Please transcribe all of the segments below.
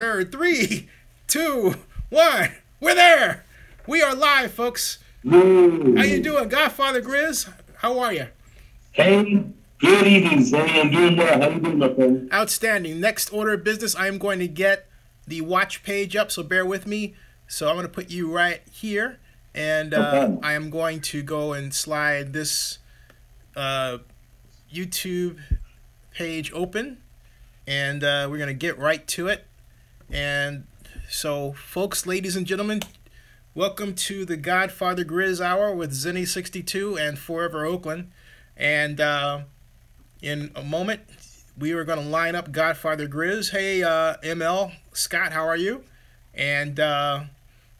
Three, two, one. We're there. We are live, folks. Woo. How you doing, Godfather Griz? How are you? Hey, good evening, Zennie. I'm doing well. How you doing, my friend? Outstanding. Next order of business, I am going to get the watch page up, so bear with me. So I'm going to put you right here, and I am going to go and slide this YouTube page open, and we're going to get right to it. And so, folks, ladies and gentlemen, welcome to the Godfather Griz Hour with Zennie62 and Forever Oakland. And in a moment, we are going to line up Godfather Griz. Hey, ML, Scott, how are you? And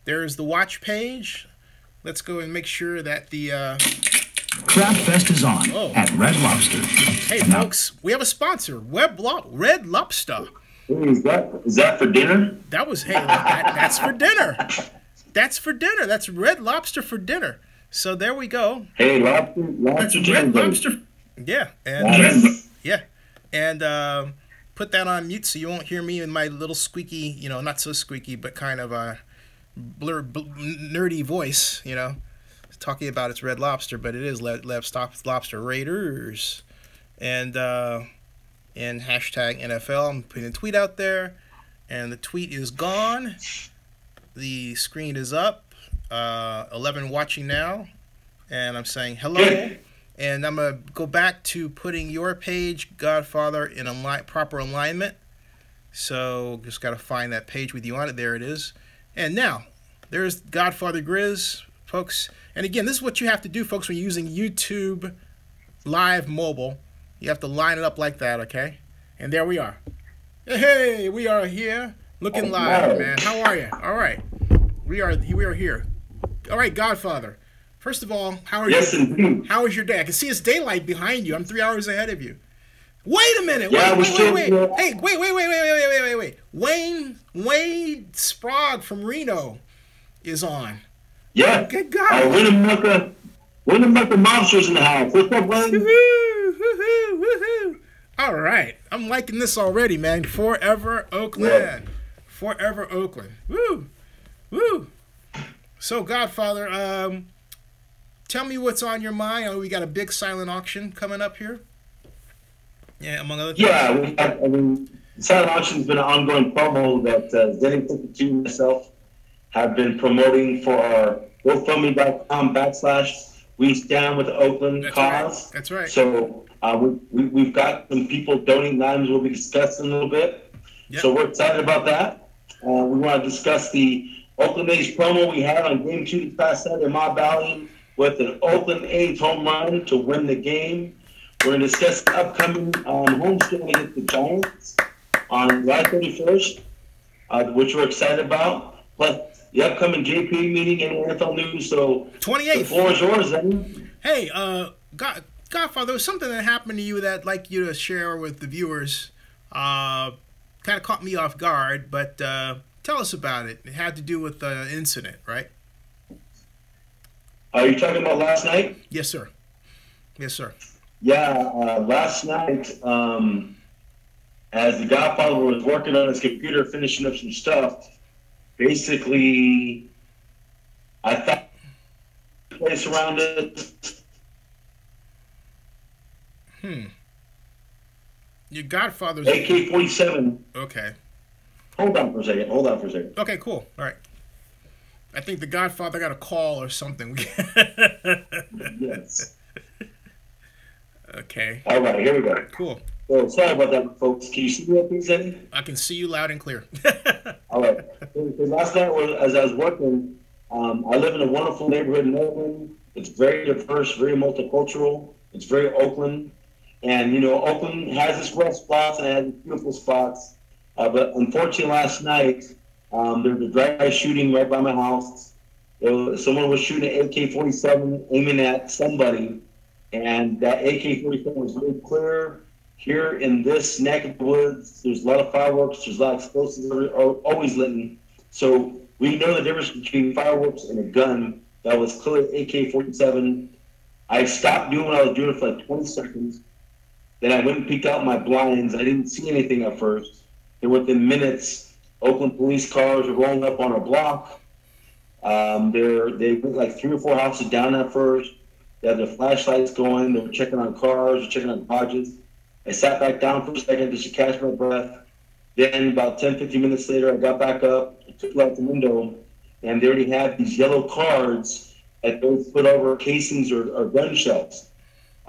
there's the watch page. Let's go and make sure that the Crab Fest is on at Red Lobster. Hey, folks, we have a sponsor, Red Lobster. Is that for dinner? That was, hey, that's for dinner. That's for dinner. That's Red Lobster for dinner. So there we go. Hey, lobster Red Lobster. Yeah, and yeah, and put that on mute so you won't hear me in my little squeaky, not so squeaky, but kind of a nerdy voice, talking about it's Red Lobster, but it is Lobster Raiders, and hashtag NFL. I'm putting a tweet out there, and the tweet is gone. The screen is up. 11 watching now, and I'm saying hello. And I'm gonna go back to putting your page, Godfather, in proper alignment. So just gotta find that page with you on it. There it is. And now there's Godfather Griz, folks. And again, this is what you have to do, folks, when you're using YouTube Live Mobile. You have to line it up like that, okay? And there we are. Hey, we are here, looking live, man. How are you? All right, we are here. All right, Godfather. First of all, how are you? How was your day? I can see it's daylight behind you. I'm 3 hours ahead of you. Wait a minute. Wait. Hey, wait. Wayne Sprague from Reno is on. Yeah. Good God. Winnemucca Monsters in the house. What's up, Wayne? Woohoo. All right. I'm liking this already, man. Forever Oakland. Yeah. Forever Oakland. Woo. So, Godfather, tell me what's on your mind. I know we got a big silent auction coming up here. Yeah, among other things. Yeah, silent auction's been an ongoing promo that Zennie62 and myself have been promoting for our GoFundMe.com/ We Stand with the Oakland cause. Right. That's right. So we've got some people donating items we'll be discussing a little bit. Yep. So we're excited about that. We want to discuss the Oakland A's promo we had on Game 2 this past Saturday in Ma Valley with an Oakland A's home run to win the game. We're going to discuss the upcoming homestand against the Giants on July 31st, which we're excited about. Plus the upcoming JP meeting and NFL news. So 28th. The floor is yours, then. Hey, Godfather, there was something that happened to you that I'd like you to share with the viewers. Kind of caught me off guard, but tell us about it. It had to do with the incident, right? Are you talking about last night? Yes, sir. Yes, sir. Yeah, last night, as the Godfather was working on his computer, finishing up some stuff, basically, I thought the place around it. Your Godfather's AK-47. Okay. Hold on for a second. Okay, cool. All right. I think the Godfather got a call or something. Yes. Okay. All right, here we go. Cool. So sorry about that, folks. Can you see me okay, Zennie? I can see you loud and clear. All right. So last night, as I was working, I live in a wonderful neighborhood in Oakland. It's very diverse, very multicultural. It's very Oakland. And, Oakland has its rough spots and it has its beautiful spots. But unfortunately, last night, there was a drive-by shooting right by my house. Someone was shooting an AK-47, aiming at somebody. And that AK-47 was really clear. Here in this neck of the woods, there's a lot of fireworks. There's a lot of explosives that are always lit. So we know the difference between fireworks and a gun that was clearly AK-47. I stopped doing what I was doing for like 20 seconds. Then I went and peeked out my blinds. I didn't see anything at first. And within minutes, Oakland police cars are rolling up on our block. They went like 3 or 4 houses down at first. They had their flashlights going. They were checking on cars, checking on garages. I sat back down for a second just to catch my breath. Then about 10, 15 minutes later, I got back up, took out the window, and they already had these yellow cards that they put over casings or gun shells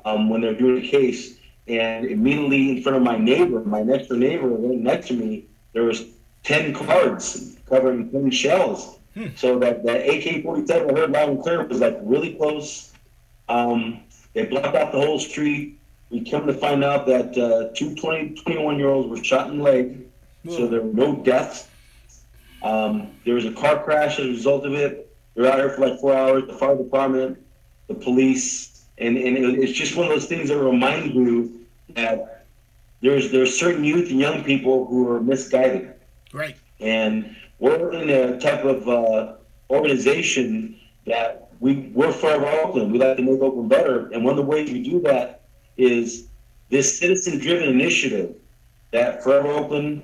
when they're doing a case. And immediately in front of my neighbor, my next door neighbor, right next to me, there was 10 cards covering 10 shells. So that AK-47 I heard loud and clear was like really close. They blocked out the whole street. We come to find out that 2 21-year-olds were shot in the leg. So there were no deaths. There was a car crash as a result of it. They were out here for like 4 hours. The fire department, the police, and it's just one of those things that remind you that there's certain youth and young people who are misguided. Right. And we're in a type of organization that we're Forever Oakland. We like to make Oakland better. And one of the ways we do that is this citizen-driven initiative that Forever Oakland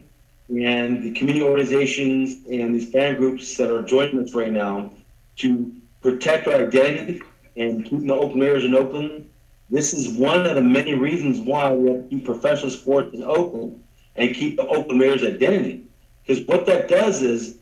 and the community organizations and these fan groups that are joining us right now to protect our identity and keep the Oakland Raiders in Oakland. This is one of the many reasons why we have to keep professional sports in Oakland and keep the Oakland Raiders identity. Because what that does is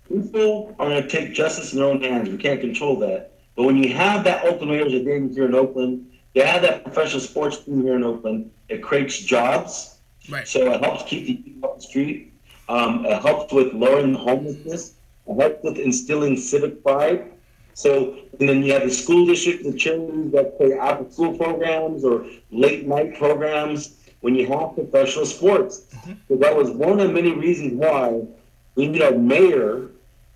people are going to take justice in their own hands. We can't control that. But when you have that Oakland Raiders identity here in Oakland, you have that professional sports team here in Oakland, it creates jobs. Right. So it helps keep the people off the street. It helps with lowering homelessness. It helps with instilling civic pride. So, and then you have the school district, the charities that play after school programs or late night programs when you have professional sports. So that was one of many reasons why we need our mayor,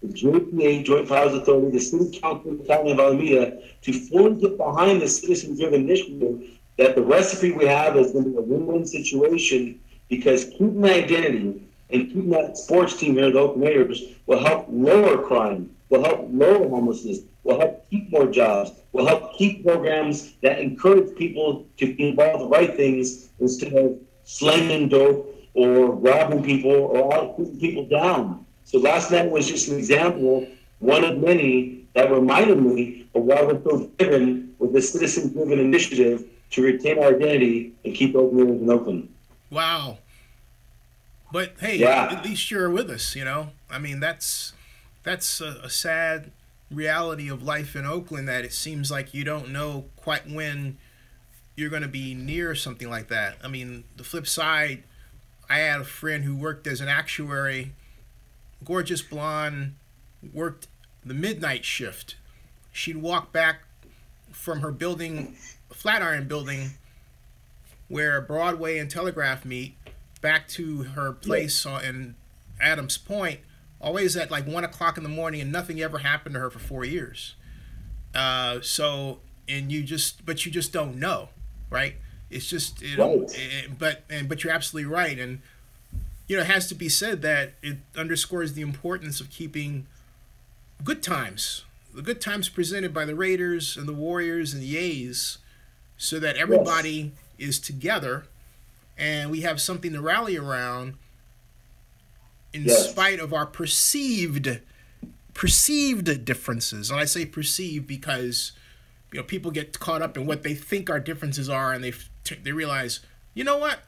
the JPA, Joint Powers Authority, the City Council of the County of Alameda to fully get behind the citizen-driven initiative that the recipe we have is going to be a win-win situation because keeping the identity and keeping that sports team here, the Oakland Raiders, will help lower crime, will help lower homelessness, will help keep more jobs, will help keep programs that encourage people to be involved in the right things instead of slanging dope or robbing people or putting people down. So last night was just an example, one of many, that reminded me of why we're so driven with this citizen-driven initiative to retain our identity and keep Oakland in Oakland. Wow. But hey, at least you're with us, you know? I mean, that's a sad reality of life in Oakland, that it seems like you don't know quite when you're going to be near something like that. I mean, the flip side, I had a friend who worked as an actuary, gorgeous blonde, worked the midnight shift. She'd walk back from her building, Flatiron building, where Broadway and Telegraph meet, back to her place in Adams Point, always at like 1 o'clock in the morning, and nothing ever happened to her for 4 years. But you just don't know, right? It's just, but you're absolutely right. And, you know, it has to be said that it underscores the importance of keeping good times, the good times presented by the Raiders and the Warriors and the A's, so that everybody is together and we have something to rally around in spite of our perceived differences. And I say perceived because, you know, people get caught up in what they think our differences are, and they realize, you know what,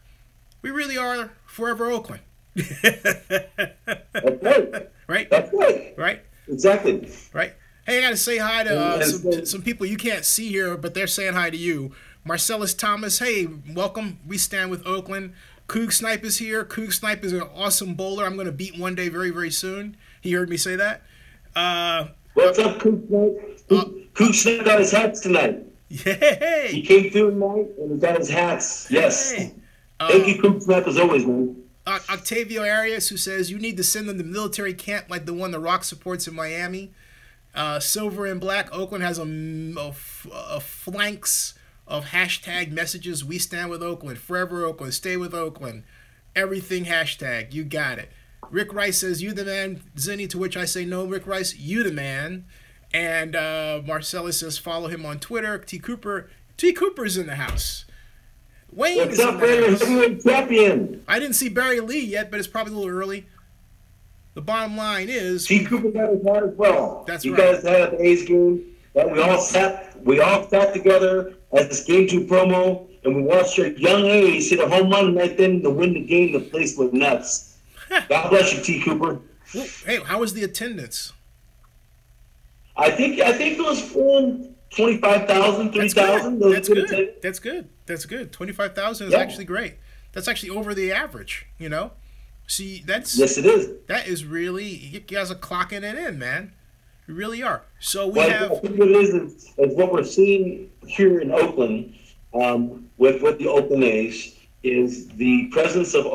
we really are Forever Oakland. That's right. Right? That's right. Right? Exactly. Right? Hey, I got to say hi to some people you can't see here, but they're saying hi to you. Marcellus Thomas, hey, welcome. We stand with Oakland. Coog Snipe is here. Coog Snipe is an awesome bowler I'm going to beat one day very, very soon. He heard me say that. What's up, Coog Snipe? Coog Snipe got his hats tonight. Yay! He came through tonight and he got his hats. Yes. Hey. Thank you, Coog Snipe, as always, man. Octavio Arias, who says, you need to send them to military camp like the one The Rock supports in Miami. Silver and Black, Oakland has a flanks of hashtag messages. We stand with Oakland. Forever Oakland. Stay with Oakland. Everything hashtag. You got it. Rick Rice says, you the man, Zennie, to which I say, no, Rick Rice, you the man. And Marcellus says, follow him on Twitter. T. Cooper's in the house. Wayne What's is up, in the house. Champion? I didn't see Barry Lee yet, but it's probably a little early. the bottom line is T. Cooper got his heart as well. That's you right. guys had at the A's game that we all sat together as this Game 2 promo, and we watched your young A's hit a home run right then to win the game. The place was nuts. God bless you, T. Cooper. Well, hey, how was the attendance? I think it was 25,000, 3,000. That's good. That's good. That's good. 25,000 is actually great. That's actually over the average. You know. See, yes, it is. That is really, you guys are clocking it in, man. You really are. So I think what it is what we're seeing here in Oakland with the Oakland A's is the presence of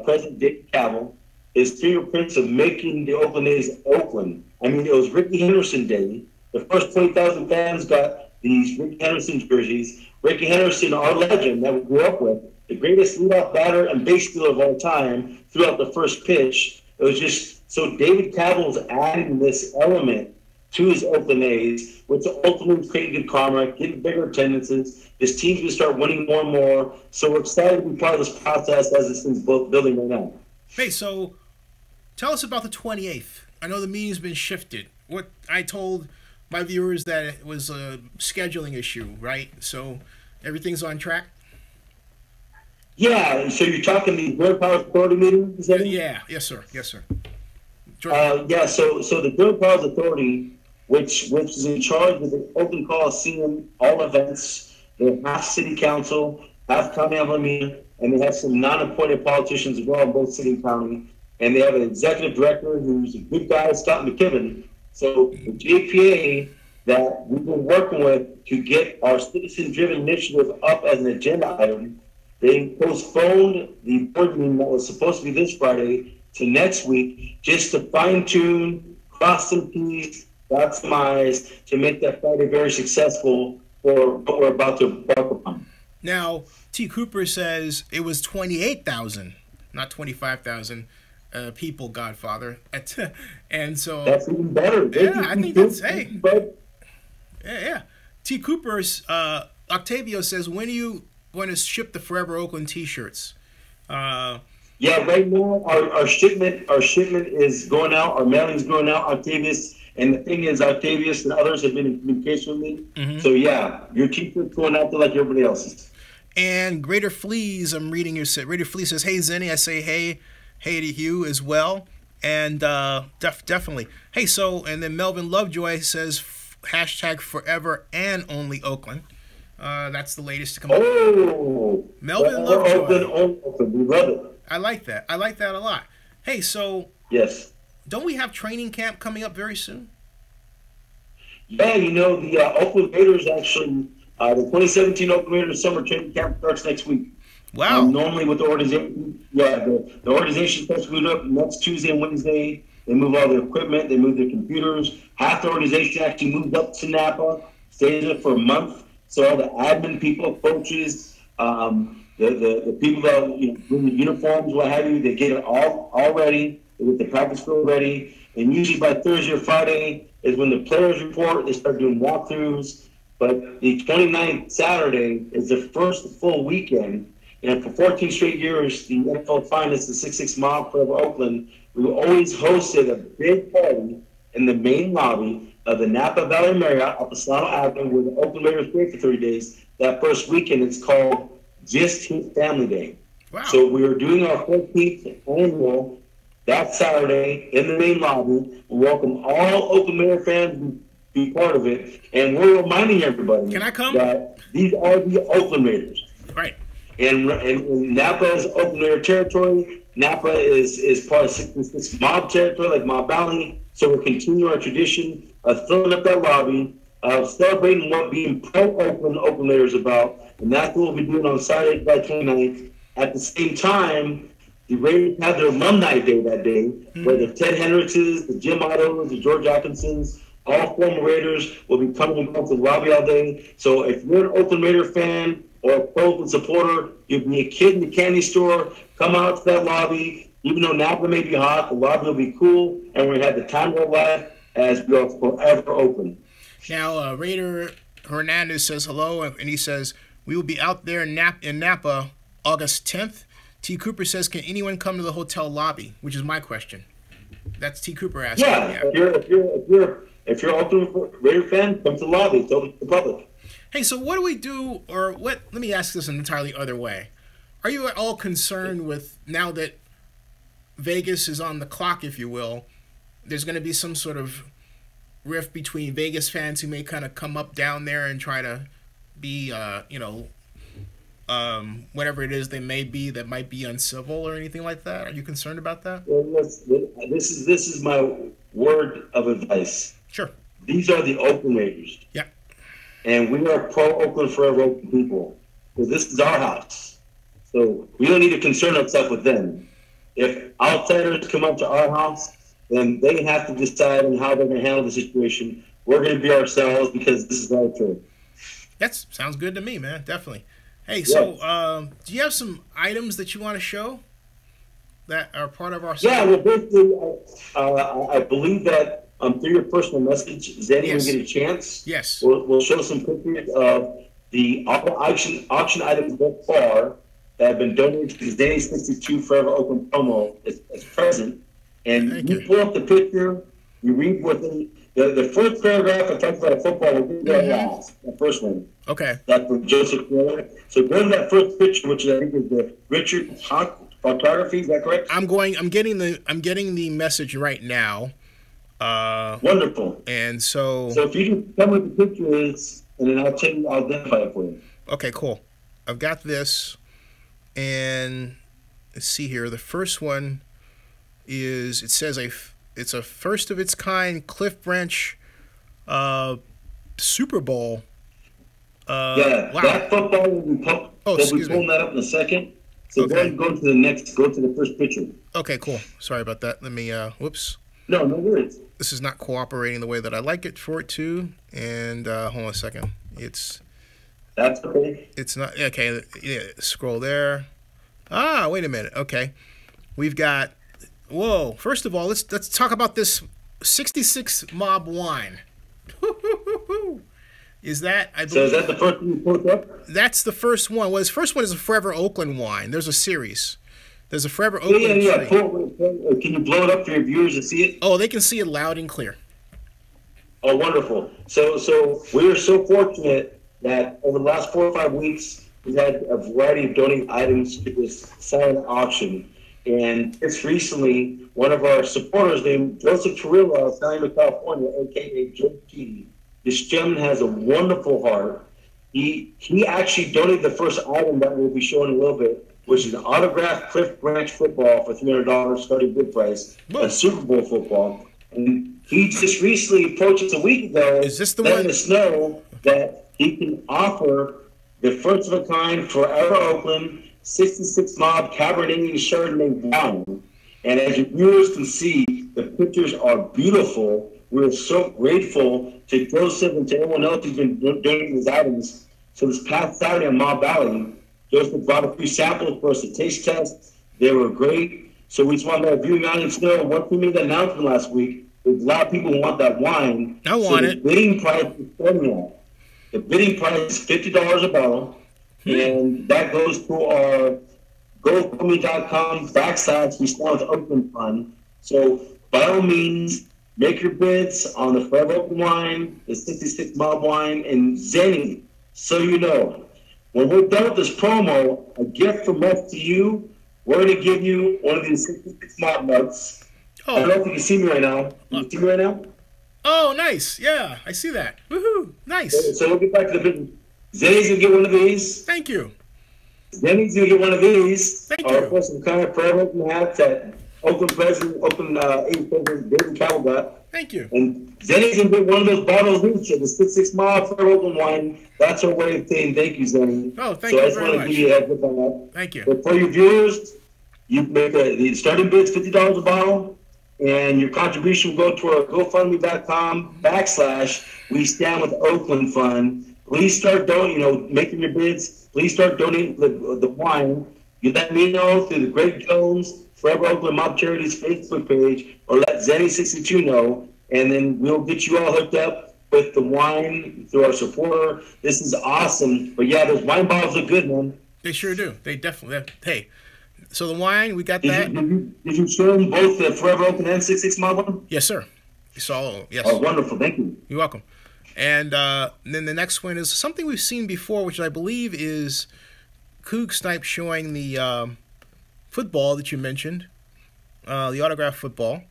President David Cavill, his fingerprints of making the Oakland A's Oakland. I mean, it was Ricky Henderson Day. The first 20,000 fans got these Ricky Henderson jerseys. Ricky Henderson, our legend that we grew up with, the greatest leadoff batter and base stealer of all time, threw out the first pitch. It was just so David Cavill's adding this element to his Oakland A's, which ultimately creating good karma, getting bigger attendances. This team's going to start winning more and more. So we're excited to be part of this process as this thing's building right now. Hey, so tell us about the 28th. I know the meeting's been shifted. What I told my viewers that it was a scheduling issue, right? So everything's on track? Yeah, so you're talking the Joint Powers Authority meeting? Is that yeah, yes, sir. Yes, sir. So the Joint Powers Authority, which is in charge of the Oakland Coliseum, all events, they have half city council, half county meeting, and they have some non-appointed politicians as well in both city and county. And they have an executive director who's a good guy, Scott McKibben. So the JPA that we've been working with to get our citizen-driven initiative up as an agenda item, they postponed the board meeting that was supposed to be this Friday to next week just to fine-tune, cross some T's, dot some I's to make that Friday very successful for what we're about to embark upon. Now, T. Cooper says it was 28,000, not 25,000 people, Godfather. And so... That's even better. Yeah, I think that's... Hey. Yeah. T. Cooper's... Octavio says, when are you going to ship the Forever Oakland T-shirts? Yeah, right now our shipment is going out. Our mailing's going out. Octavius, and the thing is, Octavius and others have been in communication with me. Mm-hmm. So yeah, your T-shirt's going out there like everybody else's. And Greater Fleas, I'm reading your set. Greater Fleas says, "Hey Zennie," I say, "Hey to you as well." And definitely, hey. So and then Melvin Lovejoy says, hashtag Forever and Only Oakland. That's the latest to come up. Oh, Melvin Lovejoy. Oakland. We love it. I like that. I like that a lot. Hey, so yes, don't we have training camp coming up very soon? Yeah, the Oakland Raiders actually, the 2017 Oakland Raiders summer training camp starts next week. Wow. Normally with the organization, the organization starts moving up next Tuesday and Wednesday. They move all their equipment. They move their computers. Half the organization actually moved up to Napa, stays there for a month. So all the admin people, coaches, the people that bring the uniforms, what have you, they get it all ready. They get the practice field ready. And usually by Thursday or Friday is when the players report. They start doing walkthroughs. But the 29th Saturday is the first full weekend. And for 14 straight years, the NFL Finest, the 6-6 Mob Club of Oakland, we always hosted a big party in the main lobby of the Napa Valley Marriott off of Solano Avenue, where the Oakland Raiders played for 30 days. That first weekend, it's called Just His Family Day. Wow. So we are doing our 14th annual that Saturday in the main lobby. We welcome all Oakland Raider fans to be part of it. And we're reminding everybody Can I come? that these are the Oakland Raiders. Right. And Napa is Oakland Raider territory. Napa is part of 6-6 Mob territory, like Mob Valley. So we're continuing our tradition of filling up that lobby, of celebrating what being pro-Oakland Raiders about. And that's what we'll be doing on Saturday, July 29th. At the same time, the Raiders have their alumni day that day, where the Ted Hendrickses, the Jim Ottos, the George Atkinsons, all former Raiders will be coming into the lobby all day. So if you're an Oakland Raider fan or a pro-Oakland supporter, you'll be a kid in the candy store, come out to that lobby. Even though Napa may be hot, the lobby will be cool, and we're going to have the time of our life as we are forever open. Now, Raider Hernandez says hello, and he says, we will be out there in Napa August 10th. T. Cooper says, can anyone come to the hotel lobby? Which is my question. That's T. Cooper asking. Yeah, if you're Oakland Raider fan, come to the lobby. Tell the public. Hey, so what do we do, or what? Let me ask this an entirely other way. Are you at all concerned with, now that Vegas is on the clock, if you will, there's going to be some sort of rift between Vegas fans who may kind of come up down there and try to be, whatever it is they may be that might be uncivil or anything like that? Are you concerned about that? Well, this is my word of advice. Sure. These are the Oakland Raiders. Yeah. And we are pro-Oakland Forever Oakland people. Because this is our house. So we don't need to concern ourselves with them. If outsiders come up to our house, then they have to decide on how they're going to handle the situation. We're going to be ourselves because this is our turn. That sounds good to me, man. Definitely. Hey, so do you have some items that you want to show that are part of our site? Yeah, well, basically, I believe that through your personal message, Zennie will get a chance. Yes. We'll show some pictures of all the auction items thus far that have been donated to the Zennie62 Forever Oakland promo as present. And you pull up the picture, you read within the first paragraph. I talked about football. We'll do that last. The first one. Okay. That's from Joseph Miller. So go to that first picture, which I think is the Richard photography. Is that correct? I'm getting the message right now. Wonderful. And so if you can tell me what the picture is, and then I'll identify it for you. Okay, cool. I've got this, and let's see here. The first one is, it says it's a first of its kind Cliff Branch Super Bowl. Wow. Oh, That football will be we'll be pulling that up in a second. So go to the first picture. Okay, cool. Sorry about that. Let me whoops. No worries. This is not cooperating the way that I like it for it to. And hold on a second. That's okay. It's not okay. Yeah, scroll there. Wait a minute. Okay, we've got. Whoa! First of all, let's talk about this 66 Mob wine. Is that, I believe, so is that the first one you put up? That's the first one. Well, the first one is a Forever Oakland wine. There's a series. There's a Forever Oakland. Yeah. Can you blow it up for your viewers to see it? Oh, they can see it loud and clear. Oh, wonderful. So we are so fortunate that over the last 4 or 5 weeks, we've had a variety of donating items to this silent auction. And just recently, one of our supporters named Joseph Torilla of San Diego, California, a.k.a. Joe T. This gentleman has a wonderful heart. He actually donated the first item that we'll be showing in a little bit, which is an autographed Cliff Branch football for $300, starting good price, a Super Bowl football. And he just recently approached us a week ago, letting us know that he can offer the first of a kind Forever Oakland 66 Mob Cabernet Chardonnay wine. And as your viewers can see, the pictures are beautiful. We're so grateful to Joseph and to everyone else who's been donating these items. So this past Saturday on Mob Valley, Joseph brought a few samples for us to taste test. They were great. So we just want to let our viewing audience know, once we made that announcement last week, there's a lot of people who want that wine. I want it. The bidding price is starting at. The bidding price is $50 a bottle. And that goes to our GoFundMe.com / We Stand with Oakland Fund. So by all means, make your bids on the Forever Oakland wine, the 66 Mob wine, and Zennie. So you know, when we're done with this promo, a gift from us to you, we're going to give you one of these 66 Mob mugs. I don't know if you can see me right now. Can you see me right now? Oh, nice. Yeah, I see that. Woohoo. Nice. So we'll get back to the business. Zennie's going to get one of these. Thank you. Zennie's going to get one of these. Thank you. Of course, some kind of Forever Oakland hats that Oakland President, Oakland President David Cowell got. Thank you. And Zennie's going to get one of those bottles each of the 66 Mob Forever Oakland wine. That's our way of saying thank you, Zennie. Oh, thank you very much. So I just want to give you a heads up on that. Thank you. But for your viewers, you make the starting bid's $50 a bottle, and your contribution will go to our GoFundMe.com / We Stand with Oakland Fund. Please start making your bids. Please start donating the wine. You let me know through the Greg Jones Forever Oakland Mob Charities Facebook page, or let Zennie62 know, and then we'll get you all hooked up with the wine through our supporter. This is awesome. But yeah, those wine bottles look good, man. They sure do. They definitely. Hey, So the wine, we got Did that. did you show them both the Forever Oakland and 66 model? Yes, sir. So, yes. Oh, wonderful. Thank you. You're welcome. And then the next one is something we've seen before, which I believe is Coog Snipe showing the football that you mentioned, the autographed football.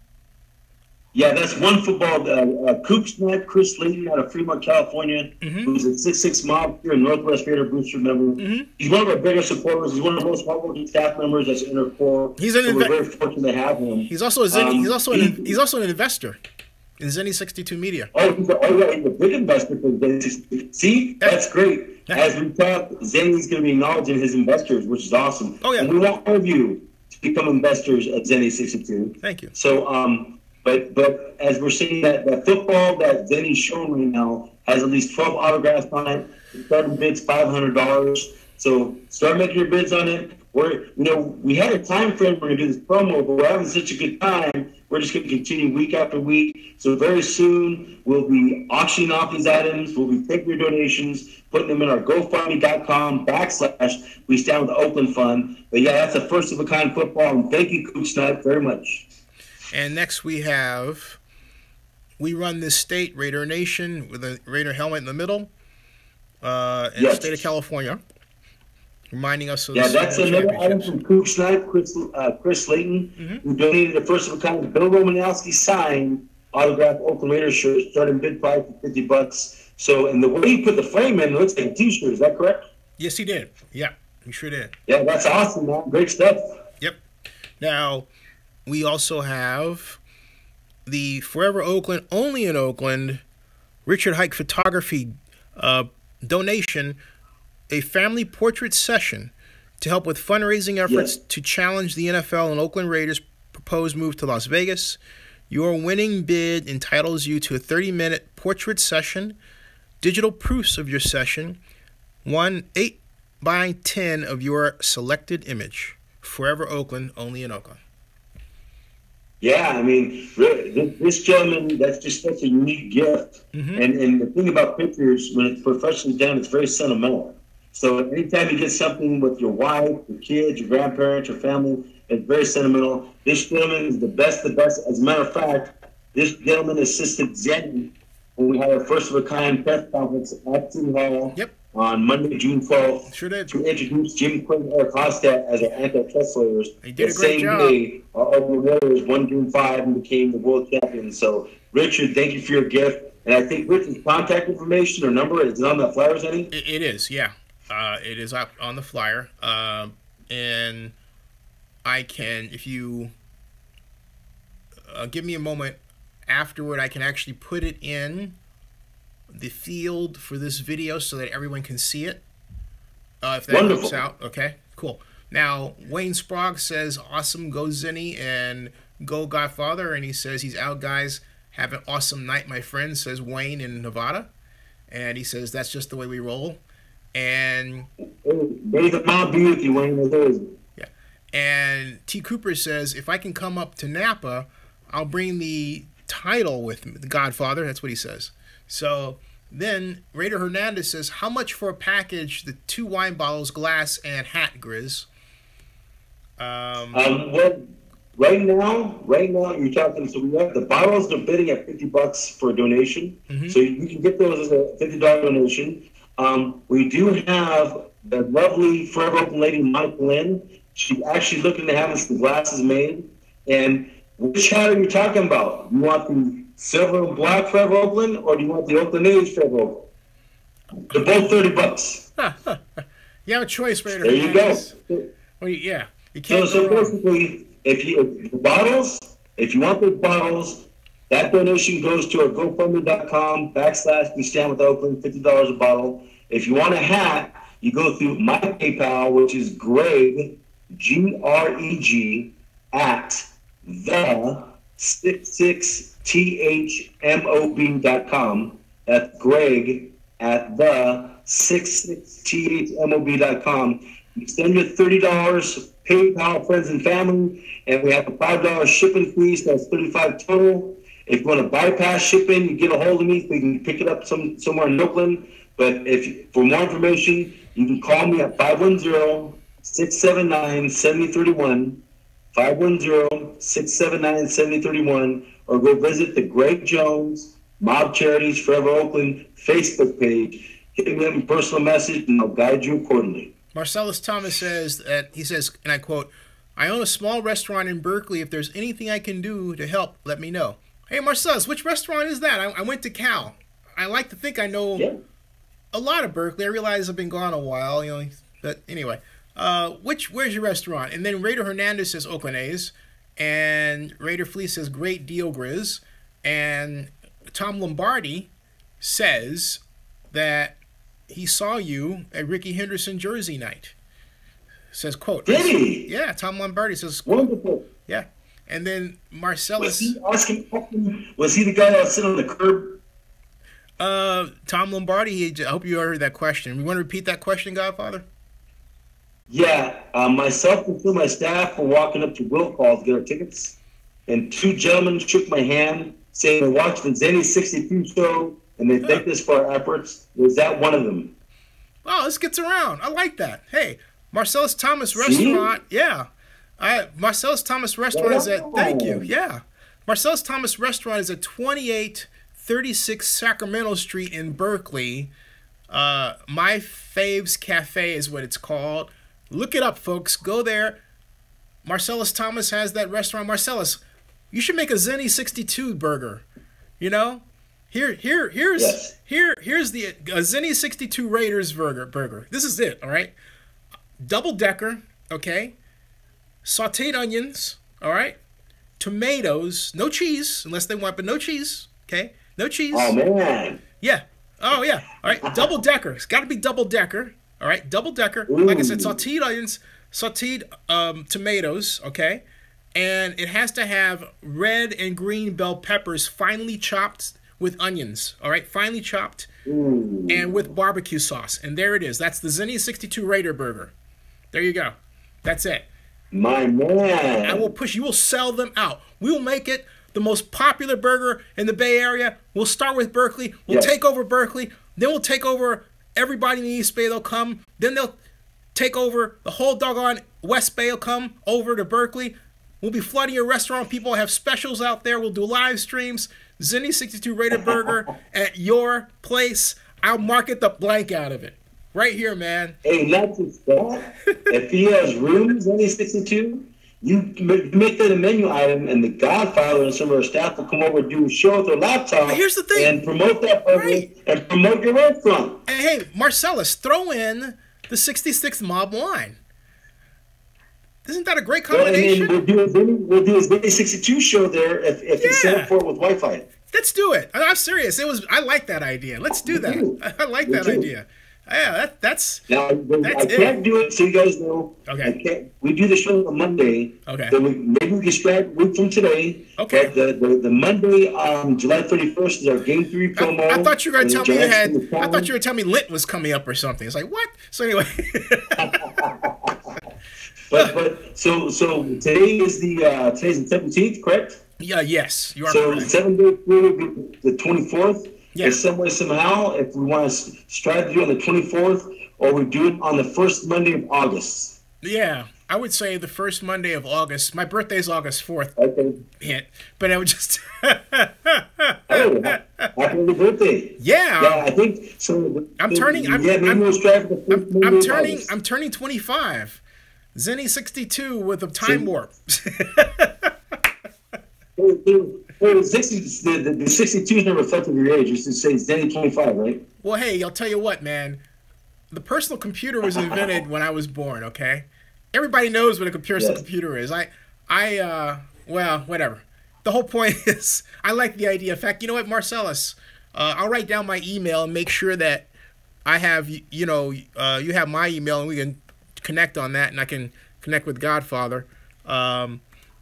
Yeah, that's one football. Coog Snipe, Chris Layton out of Fremont, California, who's a 6'6" mob here in Northwest Raider booster member. He's one of our biggest supporters. He's one of the most hardworking staff members that's in our core. He's we're very fortunate to have him. He's also a Zennie, he's also an investor in Zennie62 Media. Oh, he's a big investor for Zennie62. See, that's great. As we talk, Zennie's going to be acknowledging his investors, which is awesome. Oh, yeah. And we want all of you to become investors at Zennie62. Thank you. So, but as we're seeing that football that Zennie's showing right now has at least 12 autographs on it. The starting bid's $500. So start making your bids on it. We had a time frame we're going to do this promo, but we're having such a good time. We're just going to continue week after week. So very soon we'll be auctioning off these items. We'll be taking your donations, putting them in our GoFundMe.com/We Stand with the Oakland Fund. But yeah, that's a first of a kind football. And thank you, Coach Snipe, very much. And next we have We Run This State, Raider Nation, with a Raider helmet in the middle, in the state of California, reminding us of the that's another item from Coog Snipe, Chris Layton, who donated a first-of-a-kind Bill Romanowski signed autographed Oakland Raiders shirt, starting bid price of $50. So, and the way he put the frame in, it looks like a T-shirt. Is that correct? Yes, he did. Yeah, he sure did. Yeah, that's awesome, man. Great stuff. Yep. Now, we also have the Forever Oakland, only in Oakland, Richard Hike Photography donation, a family portrait session to help with fundraising efforts to challenge the NFL and Oakland Raiders' proposed move to Las Vegas. Your winning bid entitles you to a 30-minute portrait session, digital proofs of your session, 8x10 of your selected image. Forever Oakland, only in Oakland. Yeah, I mean, this gentleman, that's just such a unique gift. And the thing about pictures, when it's professionally done, it's very sentimental. So anytime you get something with your wife, your kids, your grandparents, your family, it's very sentimental. This gentleman is the best. As a matter of fact, this gentleman assisted Zennie when we had our first-of-a-kind press conference at City Hall on Monday, June 12th, to introduce Jim Quinn and Eric Hofstadt as our antitrust lawyers. He did a great job. The same day, our Oakland Raiders won June 5 and became the world champions. So, Richard, thank you for your gift. And I think Richard's contact information or number is on the flyer, Zennie? It is, yeah. It is up on the flyer. And I can, if you give me a moment afterward, I can actually put it in the field for this video so that everyone can see it. If that helps out. Okay, cool. Now, Wayne Sprague says, awesome, go Zennie and go Godfather. And he says, he's out, guys. Have an awesome night, my friend, says Wayne in Nevada. And he says, that's just the way we roll. And may the mob be with you, Wayne. Yeah. And T. Cooper says, if I can come up to Napa, I'll bring the title with me, the Godfather. That's what he says. So then Raider Hernandez says, how much for a package, the 2 wine bottles, glass, and hat, Griz? Well, right now you're talking, so we have the bottles are bidding at $50 for a donation. So you can get those as a $50 donation. We do have the lovely Forever Oakland lady, Monica Lynn. She's actually looking to have some glasses made. And which hat are you talking about? You want the silver and black Forever Oakland, or do you want the Oakland Age Forever Oakland? They're both $30. You have a choice, Raider. There you go. Well, yeah, you can't. So basically, if you want those bottles, that donation goes to our GoFundMe.com/We Stand with Oakland, $50 a bottle. If you want a hat, you go through my PayPal, which is Greg, Greg, at the66thmob.com. That's Greg at the66thmob.com. You send your $30 PayPal, friends and family, and we have a $5 shipping fee, so that's $35 total. If you want to bypass shipping, you get a hold of me so you can pick it up somewhere in Oakland. But for more information, you can call me at 510-679-7031, 510-679-7031, or go visit the Greg Jones Mob Charities Forever Oakland Facebook page. Hit me up a personal message, and I'll guide you accordingly. Marcellus Thomas says that, he says, and I quote, "I own a small restaurant in Berkeley. If there's anything I can do to help, let me know." Hey, Marcellus, which restaurant is that? I went to Cal. I like to think I know a lot of Berkeley. I realize I've been gone a while, but anyway. Where's your restaurant? And then Raider Hernandez says Oakland A's, and Raider Fleece says great deal, Griz, and Tom Lombardi says that he saw you at Ricky Henderson Jersey night. Says, quote. Did he? Yeah, Tom Lombardi says, quote. Wonderful. Yeah. And then Marcellus. Was he the guy that was sitting on the curb? Tom Lombardi, I hope you heard that question. You want to repeat that question, Godfather? Yeah. Myself and two of my staff were walking up to Will Call to get our tickets, and two gentlemen shook my hand saying they watched the Zennie62 show and they thank us for our efforts. Was that one of them? Oh, this gets around. I like that. Hey, Marcellus Thomas Restaurant. Yeah. Marcellus Thomas Restaurant is at, thank you. Yeah. Marcellus Thomas Restaurant is at 2836 Sacramento Street in Berkeley. My Faves Cafe is what it's called. Look it up, folks. Go there. Marcellus Thomas has that restaurant. Marcellus, you should make a Zennie62 burger. Here's the Zennie62 Raiders burger. This is it, all right? Double decker, okay? Sauteed onions, all right? Tomatoes, no cheese, unless they want, but no cheese, okay? No cheese. Oh, man. Yeah. Oh, yeah. All right, double decker. It's got to be double decker, all right? Double decker. Like I said, sauteed onions, sauteed tomatoes, okay? And it has to have red and green bell peppers finely chopped with onions, all right? Finely chopped and with barbecue sauce. And there it is. That's the Zennie62 Raider burger. There you go. That's it. My man. I will push. You will sell them out. We will make it the most popular burger in the Bay Area. We'll start with Berkeley. We'll take over Berkeley. Then we'll take over everybody in the East Bay. They'll come. Then they'll take over the whole doggone West Bay. Will come over to Berkeley. We'll be flooding your restaurant. People will have specials out there. We'll do live streams. Zennie62 Raider Burger at your place. I'll market the blank out of it. Right here, man. Hey, not just that. If he has rooms, Zennie62, you make that a menu item, and the Godfather and some of our staff will come over and do a show with their laptop. But here's the thing. And promote that burger and promote your restaurant. And hey, Marcellus, throw in the 66th Mob Wine. Isn't that a great combination? We'll do a Zennie62 show there if you set up for it with Wi-Fi. Let's do it. I'm serious. I like that idea. Let's do that. I like that idea. Yeah, that's I can't do it, so you guys know. Okay. We do the show on Monday. Okay. Then maybe we can start a week from today. Okay. But the Monday, July 31st is our Game 3 promo. I thought you were going to tell me I thought you were telling me Lit was coming up or something. It's like, what? So anyway. So today is today's the 17th, correct? Yeah. Yes, you are. So correct. 7 days will be the 24th. Yeah. In some way, somehow, if we want to strive to do it on the 24th, or we do it on the first Monday of August. Yeah, I would say the first Monday of August. My birthday's August 4th. Okay. Hint, but I would just. Oh, happy birthday! Yeah, I think so. I'm turning 25. Zennie62 with a time warp. The 62 is never reflective of your age. You should say Zennie 25, right? Well, hey, I'll tell you what, man. The personal computer was invented when I was born, okay? Everybody knows what a personal computer is. Well, whatever. The whole point is, I like the idea. In fact, you know what, Marcellus? I'll write down my email and make sure that I have, you have my email and we can connect on that and I can connect with Godfather.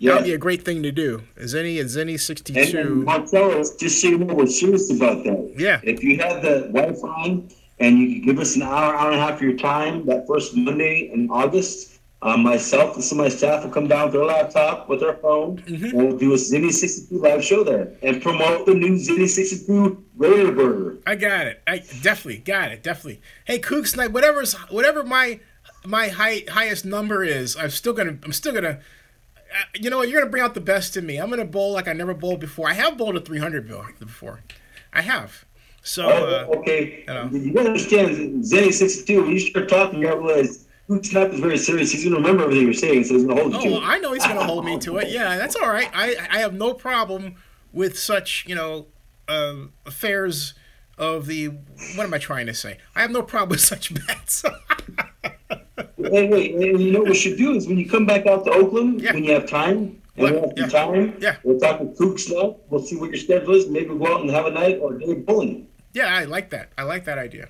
That would be a great thing to do. Zennie62. And Marcellus, just so you know, we're serious about that. Yeah. If you have the Wi-Fi and you can give us an hour and a half of your time, that first Monday in August, myself and some of my staff will come down with their laptop, with their phone, and we'll do a Zennie62 live show there and promote the new Zennie62 Raider Burger. I got it. I definitely got it. Definitely. Hey, Kooks Night, whatever my my highest number is, I'm still gonna. You know what? You're gonna bring out the best in me. I'm gonna bowl like I never bowled before. I have bowled a 300 before. I have. So okay. You gotta understand, Zennie62. When you start talking, you realize Coop Snipe is very serious. He's gonna remember everything you're saying, so he's gonna hold you to it. Oh, I know he's gonna hold me to it. Yeah, that's all right. I have no problem with such, affairs of the. What am I trying to say? I have no problem with such bets. Wait, and you know what we should do is when you come back out to Oakland, when you have time, we'll talk to Coop Snipe. We'll see what your schedule is. Maybe we'll go out and have a night or a day bowling. Yeah, I like that. I like that idea.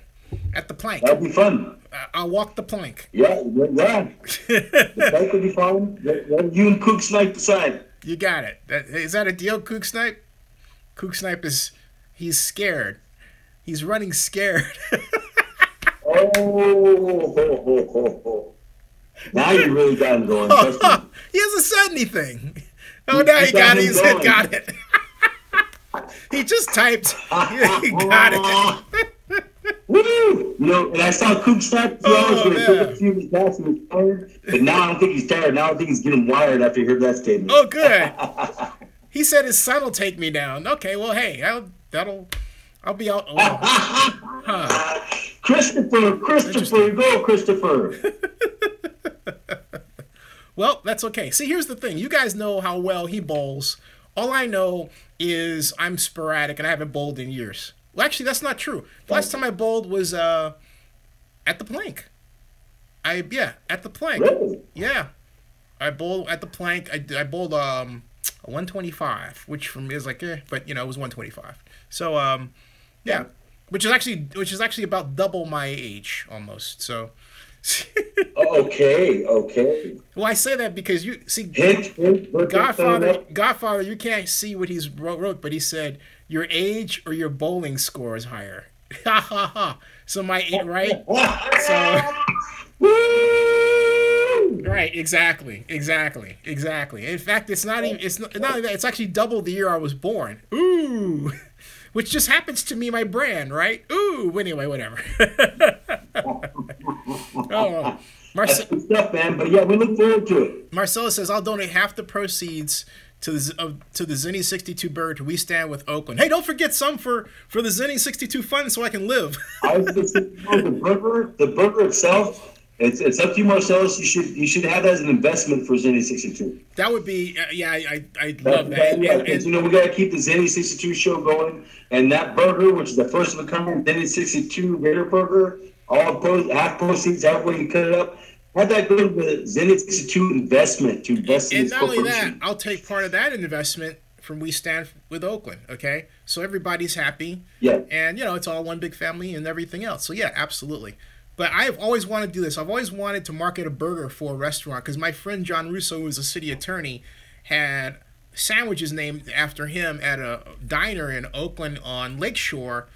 At the plank. That'd be fun. I'll walk the plank. Yeah. The plank would be fun. Let you and Coop Snipe decide. You got it. Is that a deal, Coop Snipe? Coop Snipe he's scared. He's running scared. Oh. Now you really got him going. He hasn't said anything. Oh, now he got it. He said got it. He just typed. He got it. Woo! And I saw Coop Snipe. A few of his bats and was tired. But now I don't think he's tired. Now I think he's getting wired after he heard that statement. Oh, good. He said his son will take me down. Okay, well, hey, I'll be out. Christopher, go, Christopher. Well, that's okay. See, here's the thing. You guys know how well he bowls. All I know is I'm sporadic and I haven't bowled in years. Well, actually, that's not true. The last time I bowled was at the plank. At the plank. Really? Yeah. I bowled at the plank. I bowled a 125, which for me is like, but it was 125. So, yeah. Which is actually about double my age almost. So Okay. Well, I say that because you see Godfather, you can't see what he's wrote, but he said your age or your bowling score is higher. Ha ha ha. So my right? So right, exactly. In fact, it's not only that, it's actually double the year I was born. Ooh. Which just happens to me, my brand, right? Ooh, anyway, whatever. Oh, that's good stuff, man. But yeah, we look forward to it. Marcella says, I'll donate half the proceeds to the Zennie62 burger to We Stand with Oakland. Hey, don't forget some for the Zennie62 fund so I can live. I was just thinking, the burger itself. It's up to you, Marcellus. You should have that as an investment for Zennie62. That would be, I love that. Yeah, because we got to keep the Zennie62 show going, and that burger, which is the first of a kind, Zennie62 Raider burger, half proceeds, however you cut it up. Have that go to the Zennie62 investment to invest in this corporation. And not only that, I'll take part of that investment from We Stand with Oakland. Okay, so everybody's happy. Yeah, and it's all one big family and everything else. So yeah, absolutely. But I've always wanted to do this. I've always wanted to market a burger for a restaurant because my friend John Russo, who was a city attorney, had sandwiches named after him at a diner in Oakland on Lakeshore,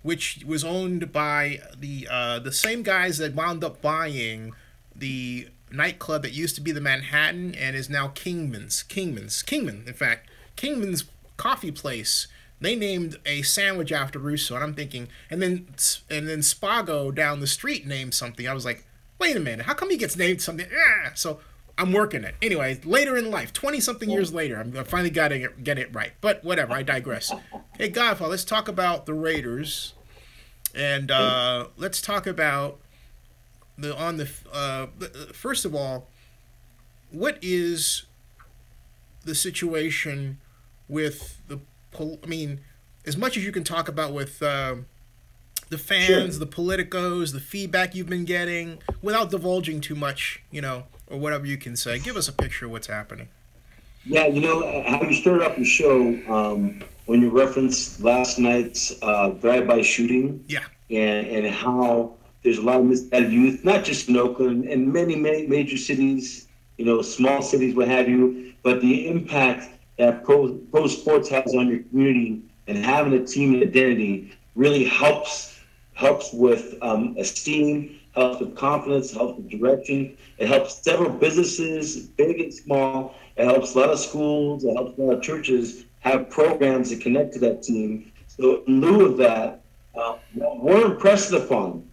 which was owned by the same guys that wound up buying the nightclub that used to be the Manhattan and is now Kingman's, in fact, Kingman's coffee place. They named a sandwich after Russo, and I'm thinking, and then Spago down the street named something. I was like, wait a minute, how come he gets named something? So I'm working it. Anyway, later in life, 20-something years later, I finally got to get it right. But whatever, I digress. Hey, Godfather, let's talk about the Raiders, and let's talk about first of all, what is the situation with the? I mean, as much as you can talk about with the fans, the politicos, the feedback you've been getting, without divulging too much, or whatever you can say. Give us a picture of what's happening. Yeah, how you started off your show when you referenced last night's drive-by shooting. Yeah. And how there's a lot of misguided youth, not just in Oakland, and many major cities, small cities, what have you, but the impact that pro sports has on your community and having a team identity really helps with esteem, helps with confidence, helps with direction. It helps several businesses, big and small. It helps a lot of schools. It helps a lot of churches have programs that connect to that team. So in lieu of that, what we're impressed upon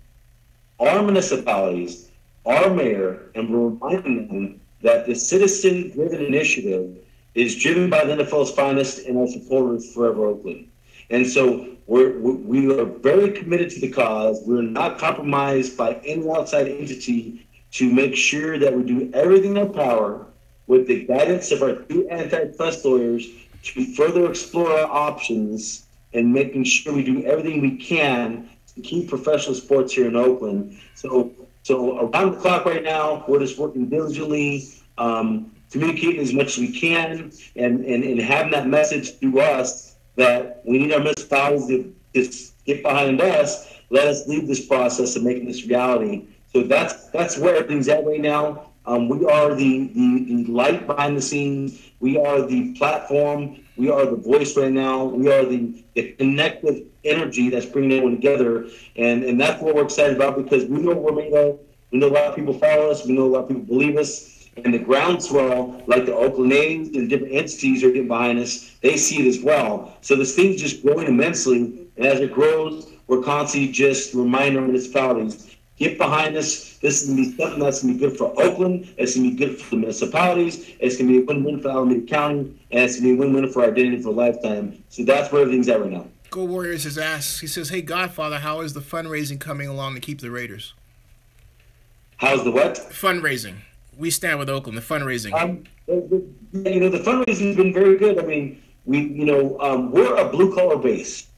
our municipalities our mayor, and we're reminding them that the citizen-driven initiative is driven by the NFL's finest and our supporters forever Oakland. And so we are very committed to the cause. We're not compromised by any outside entity to make sure that we do everything in our power with the guidance of our two antitrust lawyers to further explore our options and making sure we do everything we can to keep professional sports here in Oakland. So around the clock right now, we're just working diligently, communicating as much as we can, and having that message through us that we need our municipalities to just get behind us, let us lead this process of making this reality. So that's where everything's at right now. We are the light behind the scenes. We are the platform. We are the voice right now. We are the connective energy that's bringing everyone together. And that's what we're excited about, because we know what we're made of. We know a lot of people follow us. We know a lot of people believe us. And the groundswell, like the Oakland A's and different entities are getting behind us, they see it as well. So this thing's just growing immensely. And as it grows, we're constantly just reminding our municipalities, get behind us. This is going to be something that's going to be good for Oakland. It's going to be good for the municipalities. It's going to be a win-win for Alameda County. And it's going to be a win-win for our identity for a lifetime. So that's where everything's at right now. Go Warriors has asked, he says, hey, Godfather, how is the fundraising coming along to keep the Raiders? How's the what? Fundraising. We stand with Oakland, the fundraising. The fundraising has been very good. I mean, we're a blue-collar base.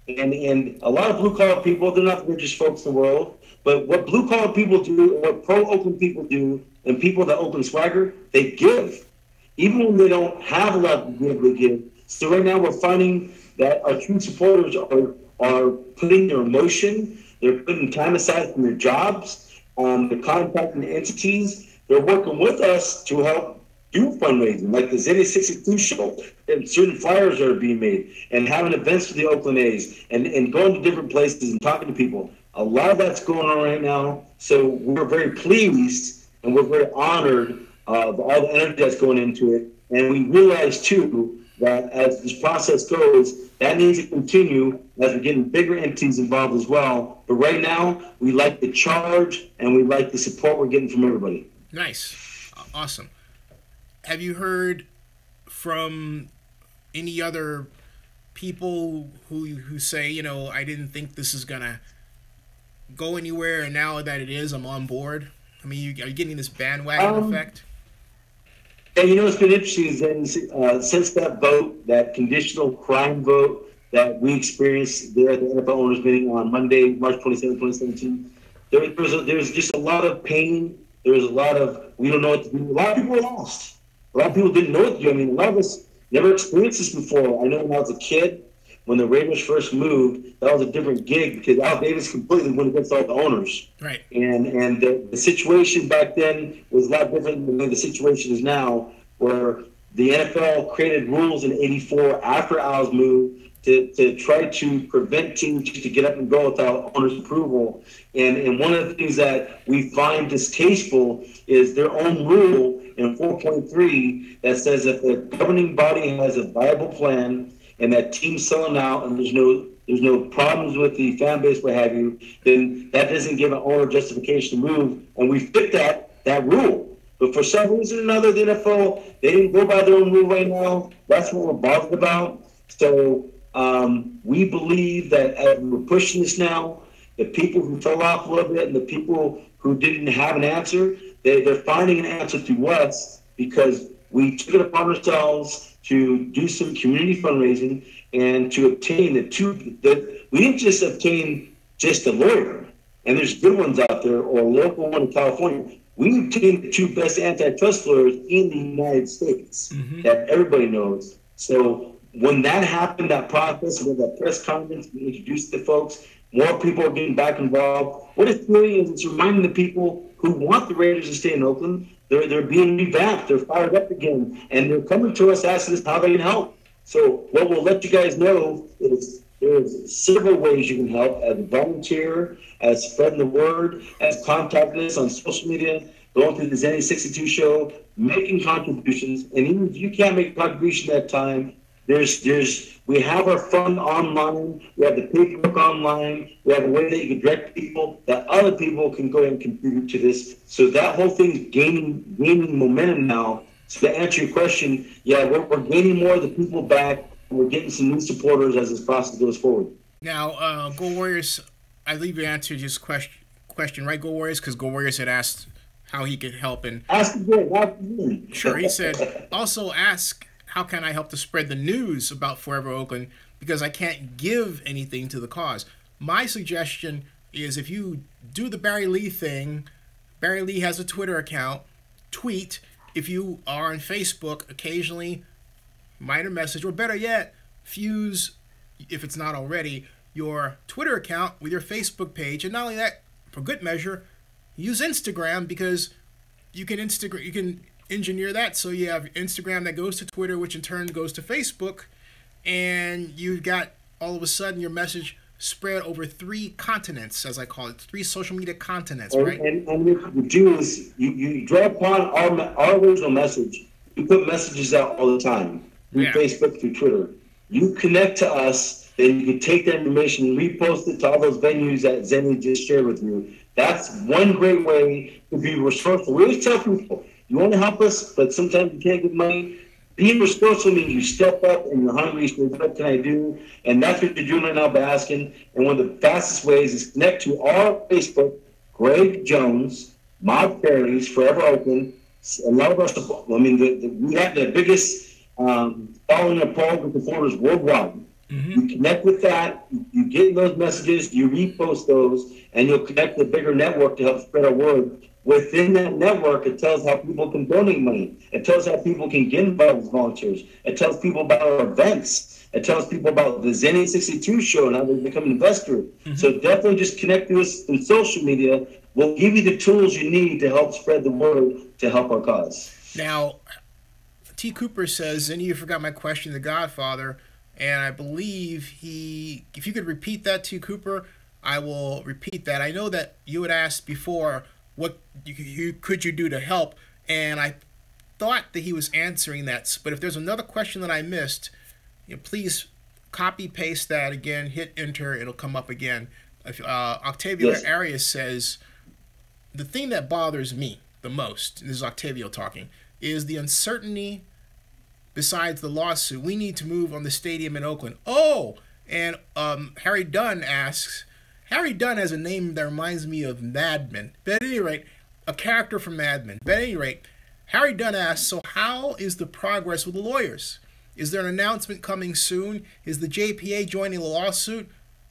And a lot of blue-collar people, they're not the richest folks in the world. But what blue-collar people do, and what pro-Oakland people do, and people that Oakland swagger, they give. Even when they don't have a lot to give, they give. So right now we're finding that our true supporters are putting their emotion, they're putting time aside from their jobs, they're contacting the entities, they're working with us to help do fundraising, like the Zennie62 show, and certain flyers are being made, and having events for the Oakland A's, and going to different places and talking to people. A lot of that's going on right now, so we're very pleased and we're very honored of all the energy that's going into it. And we realize, too, that as this process goes, that needs to continue as we're getting bigger entities involved as well. But right now, we like the charge and we like the support we're getting from everybody. Nice. Awesome. Have you heard from any other people who say, I didn't think this is going to go anywhere, and now that it is, I'm on board? I mean, are you getting this bandwagon effect? Yeah, it's been interesting since that vote, that conditional crime vote that we experienced there at the NFL owners meeting on Monday, March 27, 2017, there's just a lot of pain. There's a lot of, we don't know what to do. A lot of people were lost. A lot of people didn't know what to do. I mean, a lot of us never experienced this before. I know when I was a kid, when the Raiders first moved, that was a different gig because Al Davis completely went against all the owners. Right. And the situation back then was a lot different than the situation is now, where the NFL created rules in '84 after Al's move to try to prevent teams to get up and go without owners' approval. And one of the things that we find distasteful is their own rule in 4.3 that says if the governing body has a viable plan and that team's selling out and there's no problems with the fan base, what have you, then that doesn't give an owner justification to move. And we fit that rule. But for some reason or another, the NFL, they didn't go by their own rule right now. That's what we're bothered about. So we believe that as we're pushing this now, the people who fell off a little bit and the people who didn't have an answer, they're finding an answer through us because we took it upon ourselves to do some community fundraising and to obtain we didn't just obtain just a lawyer, and there's good ones out there, or a local one in California. We obtained the two best antitrust lawyers in the United States that everybody knows. So when that happened, that process, with that press conference, we introduced the folks, more people are getting back involved. What it's doing is it's reminding the people who want the Raiders to stay in Oakland, they're being revamped, they're fired up again, and they're coming to us asking us how they can help. So what we'll let you guys know is there's several ways you can help: as a volunteer, as spreading the word, as contacting us on social media, going through the Zennie62 show, making contributions. And even if you can't make a contribution that time, We have our fund online. We have the paperwork online. We have a way that you can direct people, that other people can go and contribute to this. So that whole thing is gaining momentum now. So to answer your question, yeah, we're gaining more of the people back. And we're getting some new supporters as this process goes forward. Now, Go Warriors, I believe you answered his question, right, Go Warriors? Because Go Warriors had asked how he could help. And ask again. Sure, he said, also ask, how can I help to spread the news about Forever Oakland, because I can't give anything to the cause. My suggestion is, if you do the Barry Lee thing, Barry Lee has a Twitter account, tweet. If you are on Facebook, occasionally write a message, or better yet, fuse, if it's not already, your Twitter account with your Facebook page. And not only that, for good measure, use Instagram, because you can engineer that so you have Instagram that goes to Twitter, which in turn goes to Facebook, and you've got all of a sudden your message spread over 3 continents, as I call it, 3 social media continents, right? And what you do is you draw upon our original message. You put messages out all the time through Facebook, through Twitter. You connect to us, then you can take that information and repost it to all those venues that Zennie just shared with you. That's one great way to be resourceful. We always tell people, you want to help us, but sometimes you can't get money. Being resourceful means you step up and you're hungry. So what can I do? And that's what you're doing right now by asking. And one of the fastest ways is connect to our Facebook, Greg Jones, Mod Fairies, Forever Oakland. A lot of our support. I mean, we have the biggest following of program supporters worldwide. Mm-hmm. You connect with that. You get those messages. You repost those, and you'll connect with a bigger network to help spread our word. Within that network, it tells how people can donate money. It tells how people can get involved as volunteers. It tells people about our events. It tells people about the Zennie62 show and how they become an investor. Mm-hmm. So definitely just connect to us through social media. We'll give you the tools you need to help spread the word to help our cause. Now, T. Cooper says, and you forgot my question, the Godfather, and I believe if you could repeat that, T. Cooper, I will repeat that. I know that you had asked before, what could you do to help? And I thought that he was answering that. But if there's another question that I missed, please copy paste that again, hit enter, it'll come up again. Octavio Arias says, the thing that bothers me the most, and this is Octavio talking, is the uncertainty besides the lawsuit. We need to move on the stadium in Oakland. Oh, and Harry Dunn asks, Harry Dunn has a name that reminds me of Mad Men. But at any rate, a character from Mad Men. But at any rate, Harry Dunn asks, so how is the progress with the lawyers? Is there an announcement coming soon? Is the JPA joining the lawsuit?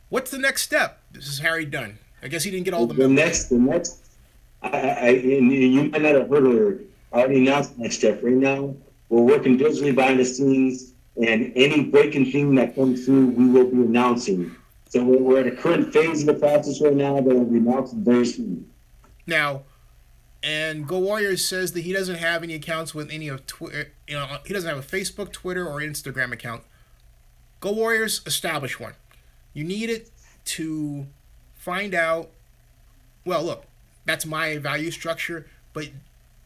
What's the next step? This is Harry Dunn. I guess he didn't get all the memos. The next, you might not have heard earlier, I already announced the next step. Right now, we're working diligently behind the scenes, and any breaking thing that comes through, we will be announcing. So we're at a current phase of the process right now that will be announced very soon. Now, and Go Warriors says that he doesn't have any accounts with any of Twitter. He doesn't have a Facebook, Twitter, or Instagram account. Go Warriors, establish one. You need it to find out. Well, look, that's my value structure, but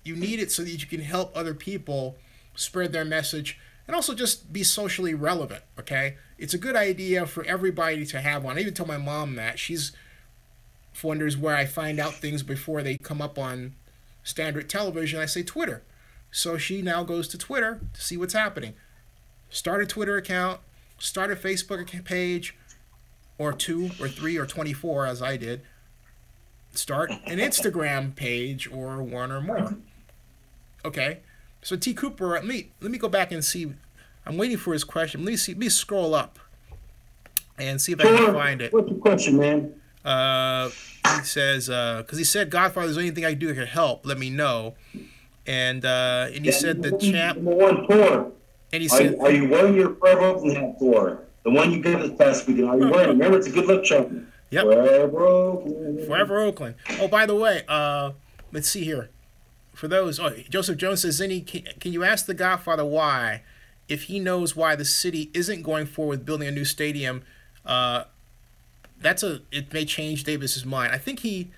you need it so that you can help other people spread their message and also just be socially relevant, okay? It's a good idea for everybody to have one. I even tell my mom that. She's wonders where I find out things before they come up on standard television. I say Twitter. So she now goes to Twitter to see what's happening. Start a Twitter account, start a Facebook page, or 2 or 3 or 24 as I did. Start an Instagram page or 1 or more. Okay? So T. Cooper, let me go back and see. I'm waiting for his question. Let me scroll up and see if I can find it. What's the question, man? He says, because he said, Godfather, is there anything I can do to help? Let me know. And he said the champ. Number 1 tour. And he said, are you wearing your Forever Oakland hat tour? The one you got this past weekend. Are you wearing it? Remember, it's a good luck charm. Yep. Forever Oakland. Forever Oakland. Oh, by the way, let's see here. For those, Joseph Jones says, Zennie, can you ask the Godfather why, if he knows why the city isn't going forward with building a new stadium? It may change Davis's mind. I think he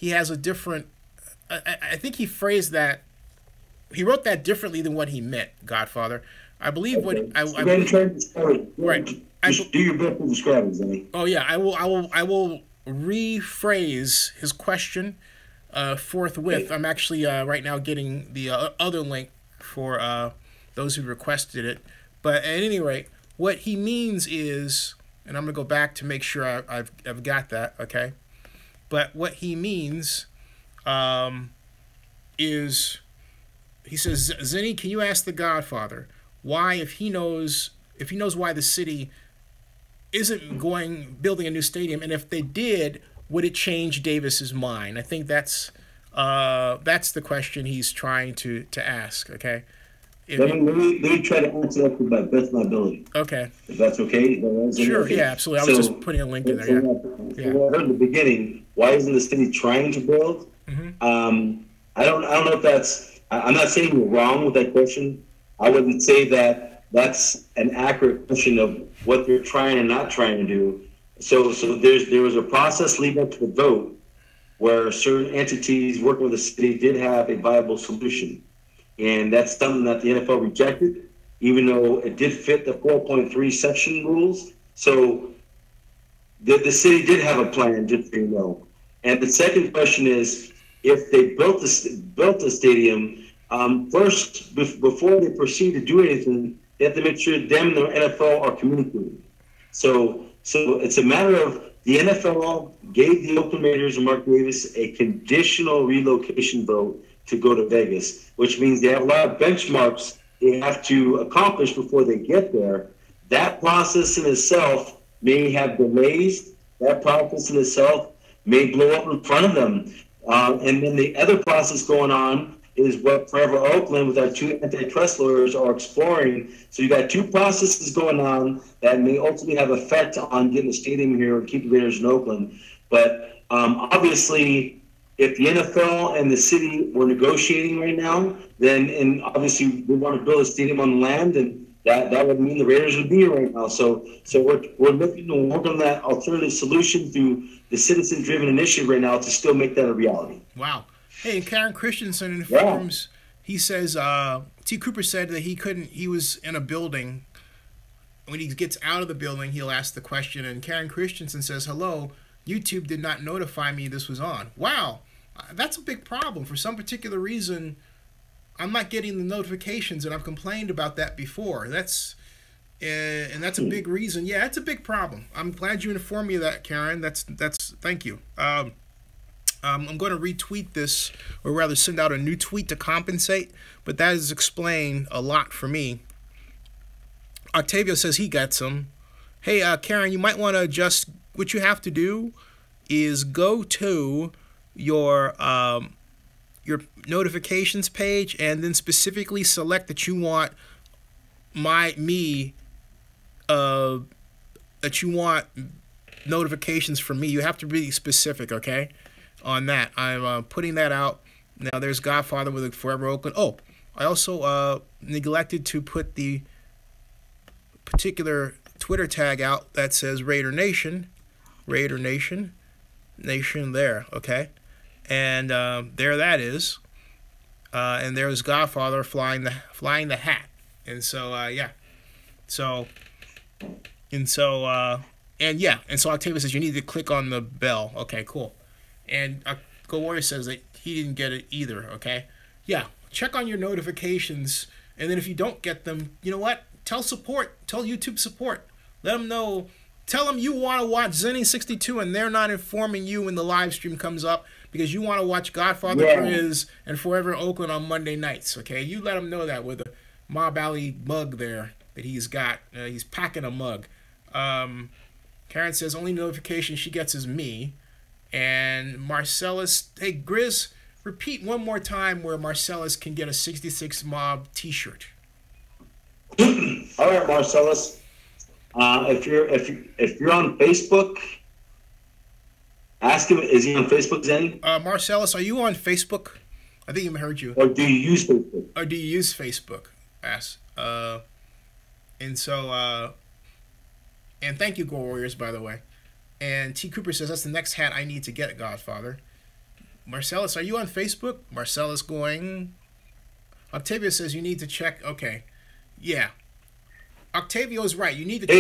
has a different. I think he phrased that. He wrote that differently than what he meant, Godfather. I believe what Okay. I So then believe, try to describe it. right. Just do your best to describe it, Zennie. Oh yeah, I will rephrase his question forthwith. Okay. I'm actually right now getting the other link for those who requested it. But at any rate, what he means is, and I'm gonna go back to make sure I've got that. Okay, but what he means is, he says, Zennie, can you ask the Godfather why, if he knows why the city isn't building a new stadium, and if they did, would it change Davis's mind? I think that's the question he's trying to ask. Okay. Let me try to answer that to my best of my ability. Okay. If that's okay? Sure. Okay. Yeah. Absolutely. I was just putting a link in there. So Yeah. what I heard in the beginning, why isn't the city trying to build? I don't know if that's. I'm not saying you're wrong with that question. I wouldn't say that that's an accurate question of what they're trying and not trying to do. So there was a process leading up to the vote where certain entities working with the city did have a viable solution. And that's something that the NFL rejected, even though it did fit the 4.3 section rules. So the city did have a plan, just so you know. And the second question is, if they built the stadium, first, before they proceed to do anything, they have to make sure them and the NFL are communicating. So it's a matter of, the NFL gave the Oakland Raiders and Mark Davis a conditional relocation vote to go to Vegas, which means they have a lot of benchmarks they have to accomplish before they get there. That process in itself may have delays. That process in itself may blow up in front of them. And then the other process going on is what Forever Oakland with our two antitrust lawyers are exploring. So you got two processes going on that may ultimately have effect on getting the stadium here and keep the Raiders in Oakland. But obviously, if the NFL and the city were negotiating right now, then, and obviously we want to build a stadium on the land, and that would mean the Raiders would be here right now. So we're looking to work on that alternative solution through the citizen-driven initiative right now to still make that a reality. Wow. Hey, Karen Christensen informs, he says, T. Cooper said that he was in a building. When he gets out of the building, he'll ask the question, and Karen Christensen says, hello, YouTube did not notify me this was on. Wow, that's a big problem. For some particular reason, I'm not getting the notifications, and I've complained about that before. And that's a big reason. Yeah, it's a big problem. I'm glad you informed me of that, Karen. That's thank you. I'm going to retweet this, or rather send out a new tweet to compensate, but that has explained a lot for me. Octavio says he got some. Hey, Karen, you might want to adjust. What you have to do is go to your notifications page and then specifically select that you want that you want notifications from me. You have to be specific, okay? On that, I'm putting that out now. There's Godfather with Forever Oakland. Oh, I also neglected to put the particular Twitter tag out that says Raider Nation there, okay? And there that is, and there's Godfather flying the hat, and so yeah, so Octavia says you need to click on the bell. Okay, cool. And Go Warrior says that he didn't get it either, okay? Yeah, check on your notifications, and then if you don't get them, you know what? Tell YouTube support. Let them know. Tell them you want to watch Zennie62, and they're not informing you when the live stream comes up because you want to watch Godfather, Griz, and Forever Oakland on Monday nights, okay? You let them know that with a Mob Alley mug there that he's got. He's packing a mug. Karen says only notification she gets is me. And Marcellus, hey, Griz, repeat one more time where Marcellus can get a 66 Mob t-shirt. All right, Marcellus. If you're on Facebook, ask him. Is he on Facebook, Zennie? Marcellus, are you on Facebook? I think I heard you. Or do you use Facebook? Or do you use Facebook? Ask. And thank you, Go Warriors, by the way. And T. Cooper says, that's the next hat I need to get, Godfather. Marcellus, are you on Facebook? Marcellus going. Octavia says you need to check. Okay. Yeah. Octavio's right. You need to check.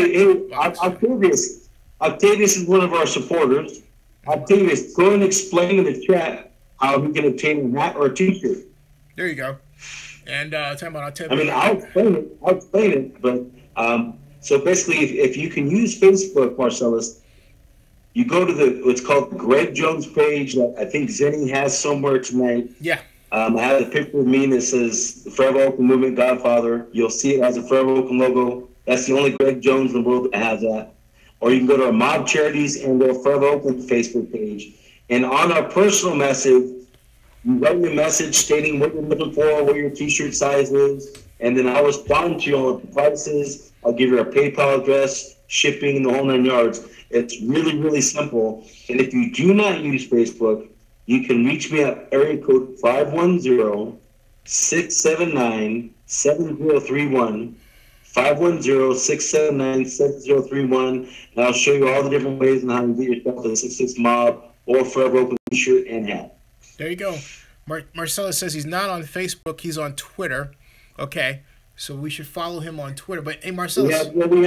Octavius is one of our supporters. Octavius, go and explain in the chat how he can obtain a hat or a T-shirt. There you go. And talking about Octavio. I mean, I'll explain it. But so basically, if you can use Facebook, Marcellus, you go to what's called the Greg Jones page that I think Zennie has somewhere tonight. Yeah. I have the picture of me that says the Forever Oakland Movement Godfather. You'll see it has a Forever Oakland logo. That's the only Greg Jones in the world that has that. Or you can go to our Mob Charities and our Forever Oakland Facebook page. And on our personal message, you write your message stating what you're looking for, what your T-shirt size is, and then I'll respond to you on the prices. I'll give you our PayPal address, shipping, the whole 9 yards. It's really, really simple. And if you do not use Facebook, you can reach me at area code 510-679-7031, 510-679-7031, and I'll show you all the different ways on how you get yourself a 66 Mob or Forever Oakland T-shirt and hat. There you go. Marcella says he's not on Facebook. He's on Twitter. Okay, so we should follow him on Twitter. But hey, Marcella. Yeah. We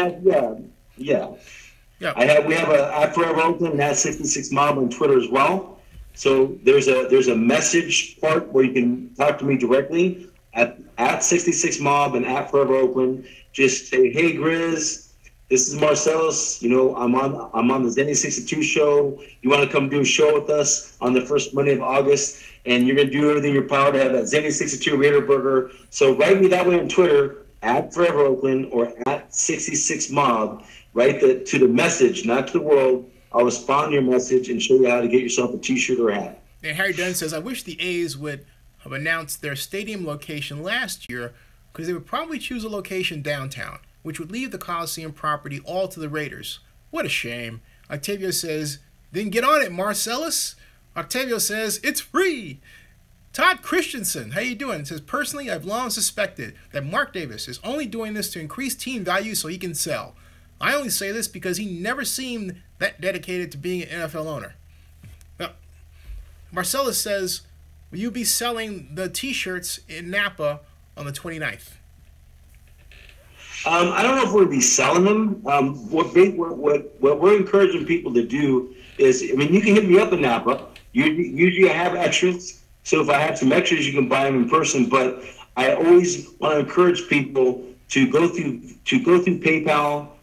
have a Forever Oakland and 66 Mob on Twitter as well. So there's a message part where you can talk to me directly at 66 Mob and at Forever Oakland. Just say, hey Griz, this is Marcellus. You know, I'm on the Zennie62 show. You want to come do a show with us on the first Monday of August, and you're gonna do everything in your power to have that Zennie62 Raider Burger. So write me that way on Twitter at Forever Oakland or at 66 Mob. Write to the message, not to the world. I'll respond to your message and show you how to get yourself a T-shirt or a hat. And Harry Dunn says, I wish the A's would have announced their stadium location last year because they would probably choose a location downtown, which would leave the Coliseum property all to the Raiders. What a shame. Octavio says, then get on it, Marcellus. Octavio says, it's free. Todd Christensen, how you doing? Says, personally, I've long suspected that Mark Davis is only doing this to increase team value so he can sell. I only say this because he never seemed that dedicated to being an NFL owner. Now, Marcellus says, will you be selling the T-shirts in Napa on the 29th? I don't know if we'll be selling them. What we're encouraging people to do is, I mean, you can hit me up in Napa. Usually I have extras, so if I have some extras, you can buy them in person. But I always want to encourage people to go through PayPal.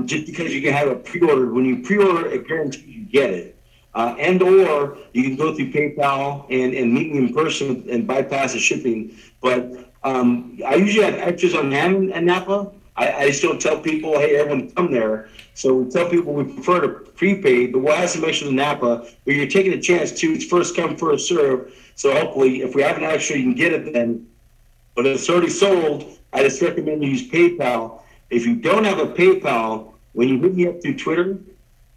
Just because you can have a pre-order. When you pre-order, it guarantees you get it. And or you can go through PayPal and meet me in person and bypass the shipping. But I usually have extras on hand in Napa. I just don't tell people, hey, everyone come there. So we tell people we prefer to prepaid, but we'll have some extras in Napa. But you're taking a chance too. It's first come, first serve. So hopefully, if we have an extra, you can get it then. But if it's already sold, I just recommend you use PayPal. If you don't have a PayPal, when you hit me up through Twitter,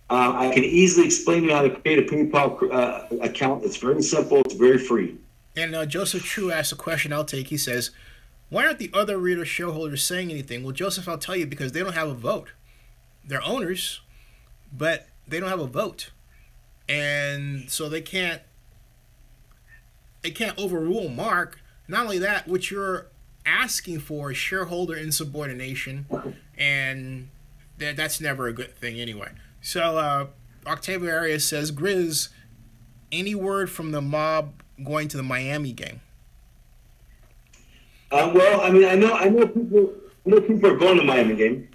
I can easily explain to you how to create a PayPal account. It's very simple. It's very free. And Joseph True asked a question I'll take. He says, why aren't the other Reader shareholders saying anything? Well, Joseph, I'll tell you, because they don't have a vote. They're owners, but they don't have a vote. And so they can't overrule Mark. Not only that, what you're asking for is shareholder insubordination, and that's never a good thing anyway. So Octavio Arias says, Griz, any word from the mob going to the Miami game? Well, I mean, I know people are going to the Miami game,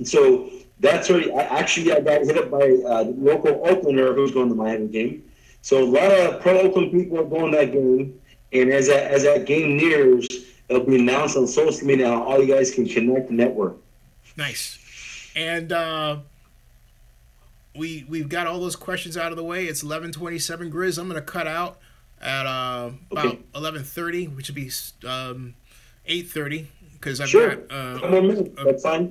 so that's already. I got hit up by the local Oaklander who's going to the Miami game. So a lot of pro Oakland people are going to that game, and as that game nears, it'll be announced on social media how all you guys can connect and network. Nice. And we've got all those questions out of the way. It's 11:27. Griz, I'm going to cut out at about 11:30, which would be 8:30, because I've got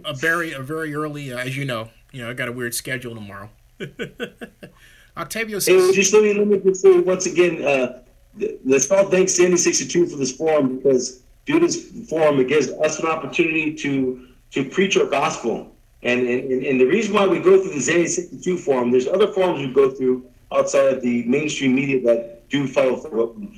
a very early, as you know, I got a weird schedule tomorrow. Octavio says, hey, just let me just say once again, let's all thank Zennie62 for this forum, because through this forum, it gives us an opportunity to preach our gospel. And the reason why we go through the Zennie62 forum, there's other forums we go through outside of the mainstream media that do follow through.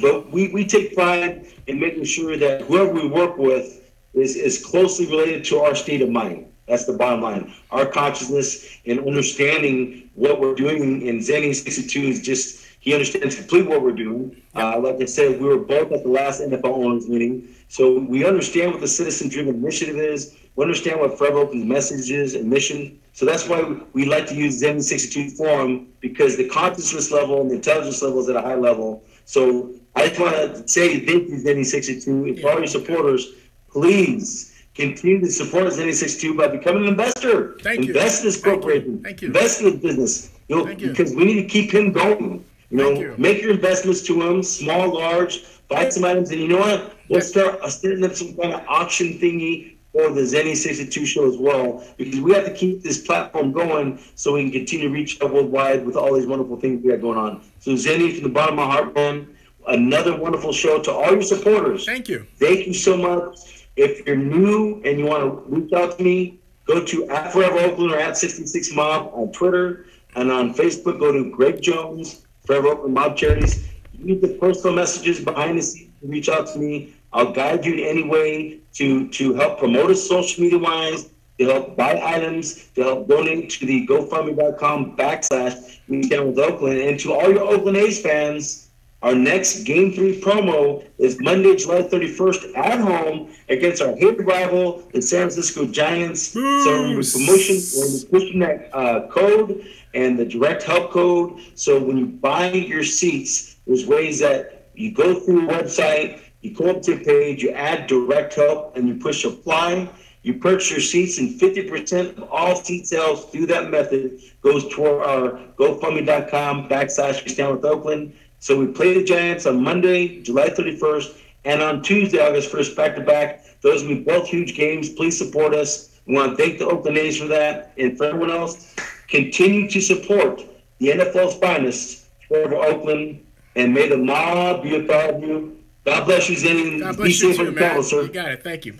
But we take pride in making sure that whoever we work with is closely related to our state of mind. That's the bottom line. Our consciousness and understanding what we're doing in Zennie62 is just, he understands completely what we're doing. Like I said, we were both at the last NFL owners meeting. So we understand what the citizen-driven initiative is. We understand what Forever Oakland's message is and mission. So that's why we like to use Zennie62 forum, because the consciousness level and the intelligence level is at a high level. So I just want to say thank you, Zennie62. And for all your supporters, please continue to support Zennie62 by becoming an investor. Invest in this corporation. Thank you. Invest in this business. Because we need to keep him going. Make your investments to him, small, large, buy some items. And you know what? We'll start setting up some kind of auction thingy for the Zennie62 show as well, because we have to keep this platform going so we can continue to reach out worldwide with all these wonderful things we got going on. So Zennie, from the bottom of my heart, man, another wonderful show to all your supporters. Thank you. Thank you so much. If you're new and you want to reach out to me, go to @ForeverOakland or @66Mob on Twitter, and on Facebook, go to Greg Jones, Forever Oakland Mob Charities. Use the personal messages behind the scenes to reach out to me. I'll guide you in any way to help promote us social media wise, to help buy items, to help donate to the GoFundMe.com/Me Down with Oakland. And to all your Oakland A's fans, our next Game 3 promo is Monday, July 31st at home against our hated rival, the San Francisco Giants. So we're pushing that code and the direct help code. So when you buy your seats, there's ways that you go through the website, you go up to your page, you add direct help, and you push apply. You purchase your seats, and 50% of all seat sales through that method goes toward our GoFundMe.com/Me Stand with Oakland. So we play the Giants on Monday, July 31st, and on Tuesday, August 1st, back-to-back. Those will be both huge games. Please support us. We want to thank the Oakland A's for that. And for everyone else, continue to support the NFL's finest, Forever Oakland, and may the mob be a part of you. God bless you, Zennie. God bless you too, man. Sir. You got it. Thank you.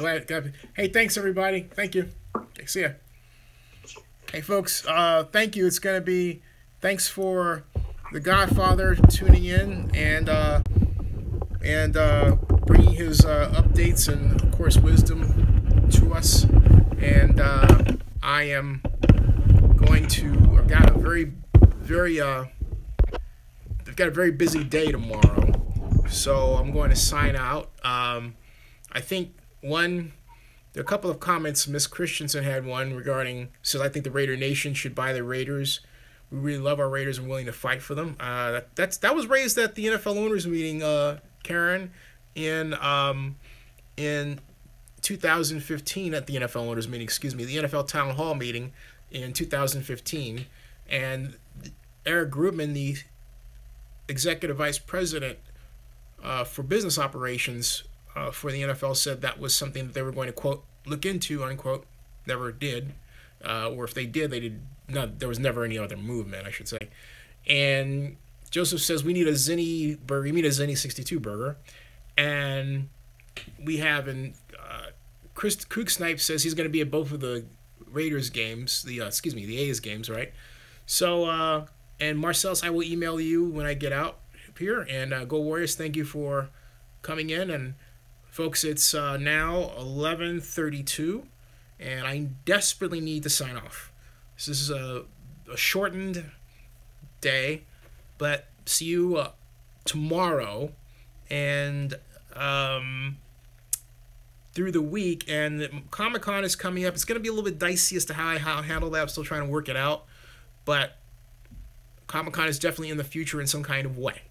Hey, thanks, everybody. Thank you. See ya. Hey, folks, thank you. It's going to be thanks for the Godfather tuning in and bringing his updates and, of course, wisdom to us. And I am going to. I've got a very busy day tomorrow. So I'm going to sign out. I think there are a couple of comments. Miss Christensen had one regarding, says, I think the Raider Nation should buy the Raiders. We really love our Raiders and willing to fight for them. That was raised at the NFL owners meeting, Karen, in 2015 at the NFL owners meeting, the NFL town hall meeting in 2015. And Eric Grubman, the executive vice president for business operations for the NFL, said that was something that they were going to, quote, look into, unquote. Never did. Or if they did, there was never any other movement, I should say. And Joseph says, we need a Zennie burger. You need a Zennie62 burger. And we have, Chris Kooksnipe says he's going to be at both of the Raiders games, the A's games, right? So, and Marcellus, I will email you when I get out here. And Go Warriors, thank you for coming in. And folks, it's now 11:32, and I desperately need to sign off. This is a shortened day, but see you tomorrow and through the week. And Comic-Con is coming up. It's going to be a little bit dicey as to how I handle that. I'm still trying to work it out, but Comic-Con is definitely in the future in some kind of way.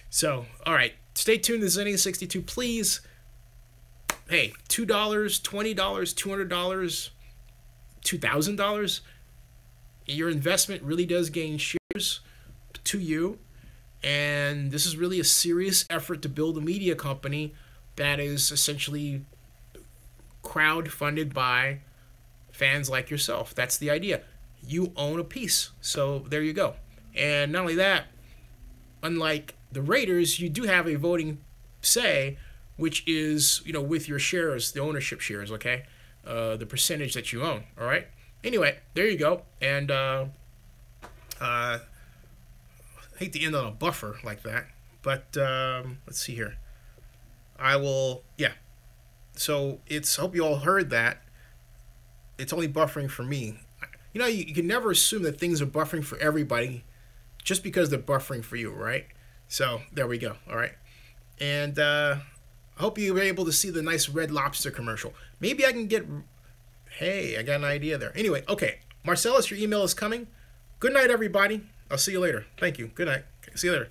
So, all right, stay tuned to Zennie62, please. Hey, $2, $20, $200, $2,000. Your investment really does gain shares to you, and this is really a serious effort to build a media company that is essentially crowd-funded by fans like yourself. That's the idea. You own a piece, so there you go. And not only that, unlike the Raiders, you do have a voting say, which is, with your shares, the ownership shares, okay? The percentage that you own, all right? Anyway, there you go. And I hate to end on a buffer like that, but let's see here. So it's, hope you all heard that. It's only buffering for me. You know, you can never assume that things are buffering for everybody just because they're buffering for you, right? So there we go. All right. And I hope you were able to see the nice Red Lobster commercial. Maybe I can get... Hey, I got an idea there. Anyway, okay. Marcellus, your email is coming. Good night, everybody. I'll see you later. Thank you. Good night. Okay, see you later.